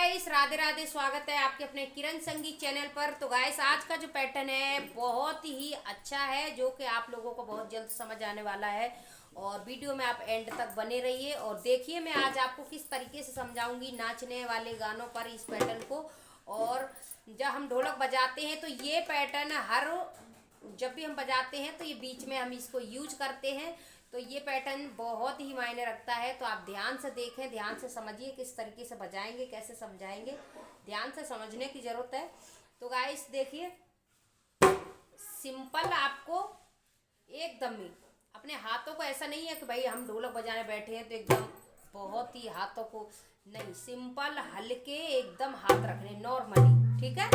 Guys, Radhe Radhe. स्वागत है आपके अपने किरण संगीत चैनल पर। तो गाइस, आज का जो पैटर्न है बहुत ही अच्छा है, जो कि आप लोगों को बहुत जल्द समझ आने वाला है। और वीडियो में आप एंड तक बने रहिए और देखिए मैं आज आपको किस तरीके से समझाऊंगी नाचने वाले गानों पर इस पैटर्न को। और जब हम ढोलक बजाते हैं तो ये पैटर्न जब भी हम बजाते हैं तो ये बीच में हम इसको यूज करते हैं। तो ये पैटर्न बहुत ही मायने रखता है। तो आप ध्यान से देखें, ध्यान से समझिए किस तरीके से बजाएंगे, कैसे समझाएंगे, ध्यान से समझने की ज़रूरत है। तो गाइस देखिए, सिंपल आपको एकदम ही अपने हाथों को, ऐसा नहीं है कि भाई हम ढोलक बजाने बैठे हैं तो एकदम बहुत ही हाथों को, नहीं, सिंपल हल्के एकदम हाथ रखने नॉर्मली, ठीक है।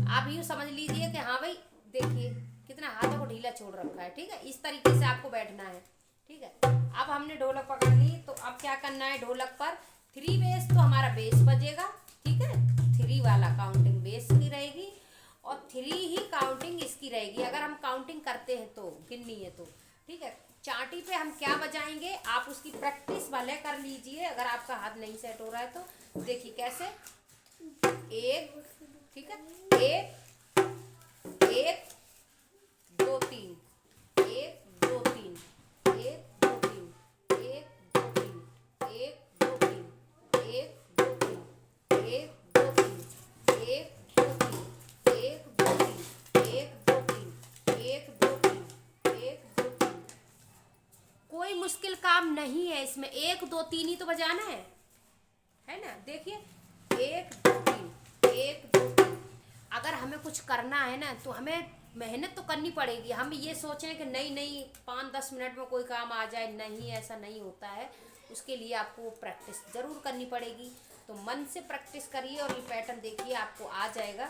आप यूँ समझ लीजिए कि हाँ भाई देखिए कितना हाथों को ढीला छोड़ रखा है, ठीक है। इस तरीके से आपको बैठना है, ठीक है। अब हमने ढोलक पकड़ ली तो अब क्या करना है, ढोलक पर 3 बेस, तो हमारा बेस बजेगा, ठीक है। 3 वाला काउंटिंग बेस की रहेगी और 3 ही काउंटिंग इसकी रहेगी। अगर हम काउंटिंग करते हैं तो, गिननी है तो, ठीक है। चाटी पे हम क्या बजाएंगे आप उसकी प्रैक्टिस भले कर लीजिए, अगर आपका हाथ नहीं सेट हो रहा है तो। देखिए कैसे, एक, ठीक है, एक एक 2 3, 1 2 3, 1 2 3, 1 2 3, 1 2 3, 1 2 3, 1 2 3, 1 2 3, 1 2 3, 1 2 3, 1 2 3, 1 2 3। कोई मुश्किल काम नहीं है इसमें, 1 2 3 ही तो बजाना है ना। देखिए 1 2 3, 1 2 3। अगर हमें कुछ करना है ना तो हमें मेहनत तो करनी पड़ेगी। हम ये सोचें कि नहीं 5-10 मिनट में कोई काम आ जाए, नहीं, ऐसा नहीं होता है। उसके लिए आपको प्रैक्टिस ज़रूर करनी पड़ेगी। तो मन से प्रैक्टिस करिए और ये पैटर्न देखिए आपको आ जाएगा।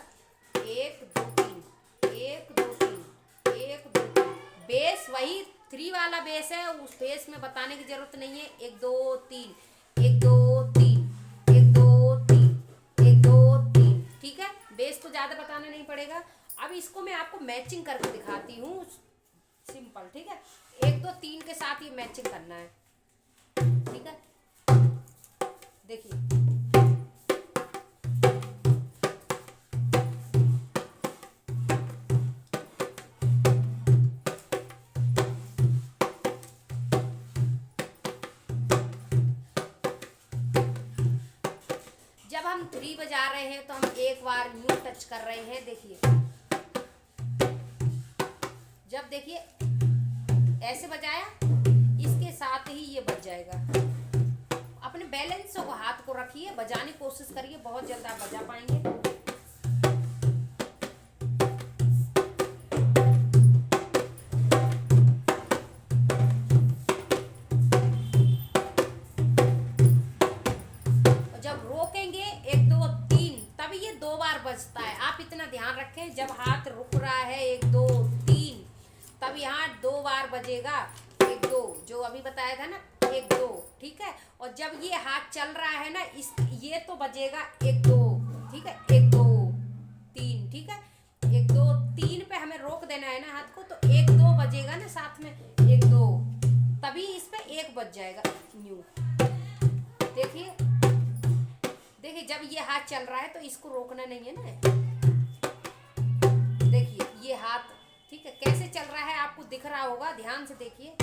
1 2 3, 1 2 3, 1 2 3। बेस वही 3 वाला बेस है, उस बेस में बताने की ज़रूरत नहीं है। 1 2 3, 1 2 3, 1 2 3, 1 2 3, ठीक है। बेस तो ज़्यादा बताना नहीं पड़ेगा। अब इसको मैं आपको मैचिंग करके दिखाती हूँ, सिंपल, ठीक है। 1 2 3 के साथ ये मैचिंग करना है, ठीक है। देखिए जब हम 3 बजा रहे हैं तो हम एक बार यूं टच कर रहे हैं। देखिए जब देखिए ऐसे बजाया, इसके साथ ही ये बज जाएगा। अपने बैलेंस को, हाथ को रखिए, बजाने की कोशिश करिए, बहुत जल्द आप बजा पाएंगे। और जब रोकेंगे 1 2 3, तभी ये 2 बार बजता है। आप इतना ध्यान रखें, जब हाथ रुक रहा है 1 2 3, तब यहाँ 2 बार बजेगा। 1 2 जो अभी बताया था ना, 1 2, ठीक है। और जब ये हाथ चल रहा है ना, इस ये तो बजेगा 1 2, ठीक है, 1 2 3, ठीक है। 1 2 3 पे हमें रोक देना है ना हाथ को, तो 1 2 बजेगा ना साथ में, 1 2, तभी इस पे 1 बज जाएगा न्यू। देखिए देखिए जब ये हाथ चल रहा है तो इसको रोकना नहीं है ना। देखिए ये हाथ, ठीक है, कैसे चल रहा है आपको दिख रहा होगा, ध्यान से देखिए।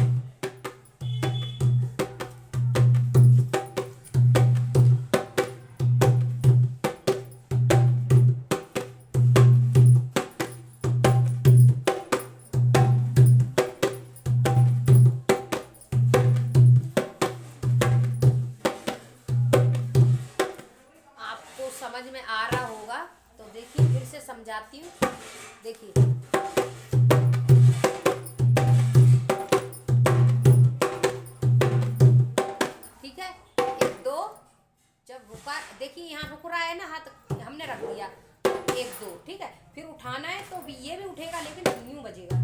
आपको समझ में आ रहा होगा तो देखिए फिर से समझाती हूँ। देखिए ठीक है, 1 2, जब रुका, देखिए यहाँ रुक रहा है ना हाथ, हमने रख दिया 1 2, ठीक है। फिर उठाना है तो भी ये भी उठेगा, लेकिन यूं बजेगा।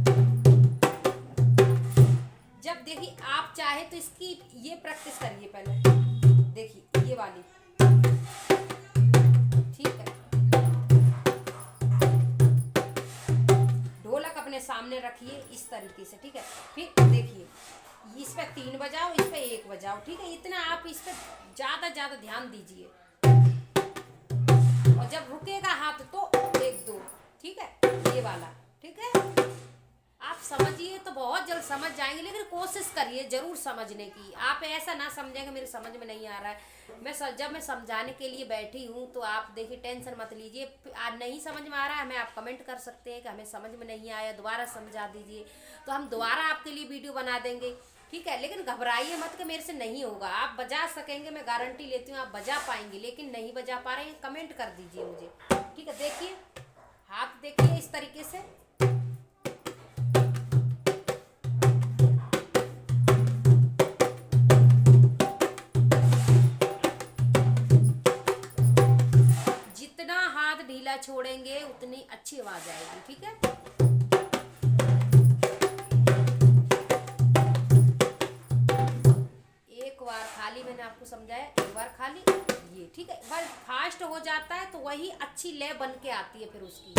जब देखिए आप चाहे तो इसकी ये प्रैक्टिस करिए पहले, देखिए ये वाली, ठीक है। ढोलक अपने सामने रखिए इस तरीके से, ठीक है। फिर देखिए इस पे 3 बजाओ, इस पे 1 बजाओ, ठीक है। इतना आप इस पे ज़्यादा ध्यान दीजिए। जब रुकेगा हाथ तो 1 2, ठीक है, ये वाला, ठीक है। आप समझिए तो बहुत जल्द समझ जाएंगे, लेकिन कोशिश करिए जरूर समझने की। आप ऐसा ना समझेंगे मेरे समझ में नहीं आ रहा है, जब मैं समझाने के लिए बैठी हूँ तो आप देखिए टेंशन मत लीजिए। आज नहीं समझ में आ रहा है हमें, आप कमेंट कर सकते हैं कि हमें समझ में नहीं आया, दोबारा समझा दीजिए, तो हम दोबारा आपके लिए वीडियो बना देंगे, ठीक है। लेकिन घबराइए मत कि मेरे से नहीं होगा, आप बजा सकेंगे, मैं गारंटी लेती हूँ आप बजा पाएंगे, लेकिन नहीं बजा पा रहे हैं कमेंट कर दीजिए मुझे, ठीक है। देखिए हाथ देखिए इस तरीके से, जितना हाथ ढीला छोड़ेंगे उतनी अच्छी आवाज आएगी, ठीक है। एक बार खाली मैंने आपको समझाया, एक बार खाली ये, ठीक है। बस फास्ट हो जाता है तो वही अच्छी लय बन के आती है फिर उसकी।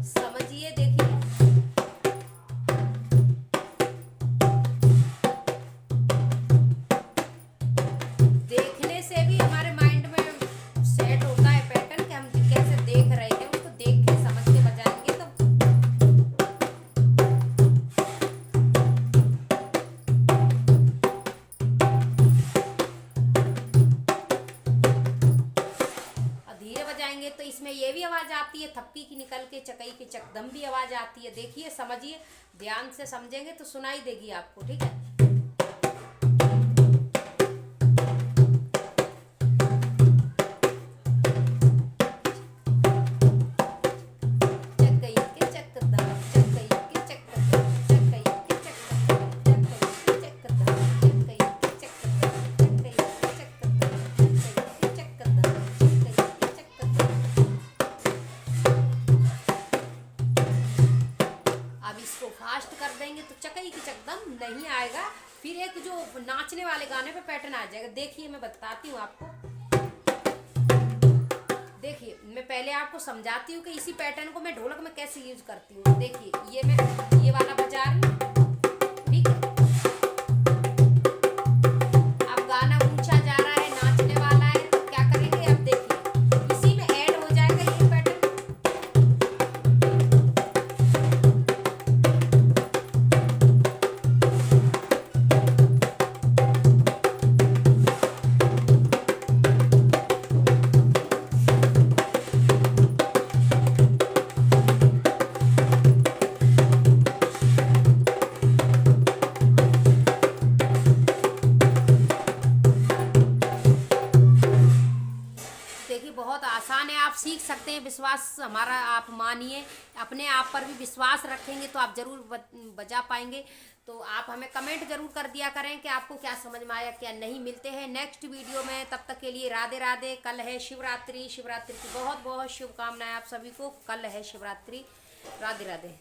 समझिए देखिए, देखने से भी हमारे माइंड में सेट होता है पैटर्न कि हम कैसे देख रहे हैं, उसको देख के समझ के बजाएंगे तो धीरे बजाएंगे तो इसमें ये भी आवाज आती है थप्पी की निकल के, चकई की चकदम भी आवाज आती है। देखिए समझिए, ध्यान से समझेंगे तो सुनाई देगी आपको, ठीक है। अब इसको फास्ट कर देंगे तो चकई की चकदम नहीं आएगा, फिर एक जो नाचने वाले गाने पे पैटर्न आ जाएगा। देखिए मैं बताती हूँ आपको, देखिए मैं पहले आपको समझाती हूँ कि इसी पैटर्न को मैं ढोलक में कैसे यूज करती हूँ। देखिए ये मैं ये वाला बजा रही हूँ, ठीक है। अब गाना ऊंचा जा रहा है, नाचने वाला है, तो क्या करेंगे, अब देखिए इसी में ऐड हो जाएगा ये पैटर्न। देखिए बहुत आसान है, आप सीख सकते हैं, विश्वास हमारा आप मानिए, अपने आप पर भी विश्वास रखेंगे तो आप ज़रूर बजा पाएंगे। तो आप हमें कमेंट जरूर कर दिया करें कि आपको क्या समझ में आया क्या नहीं। मिलते हैं नेक्स्ट वीडियो में, तब तक के लिए राधे राधे। कल है शिवरात्रि, शिवरात्रि की बहुत बहुत शुभकामनाएं आप सभी को। कल है शिवरात्रि, राधे राधे।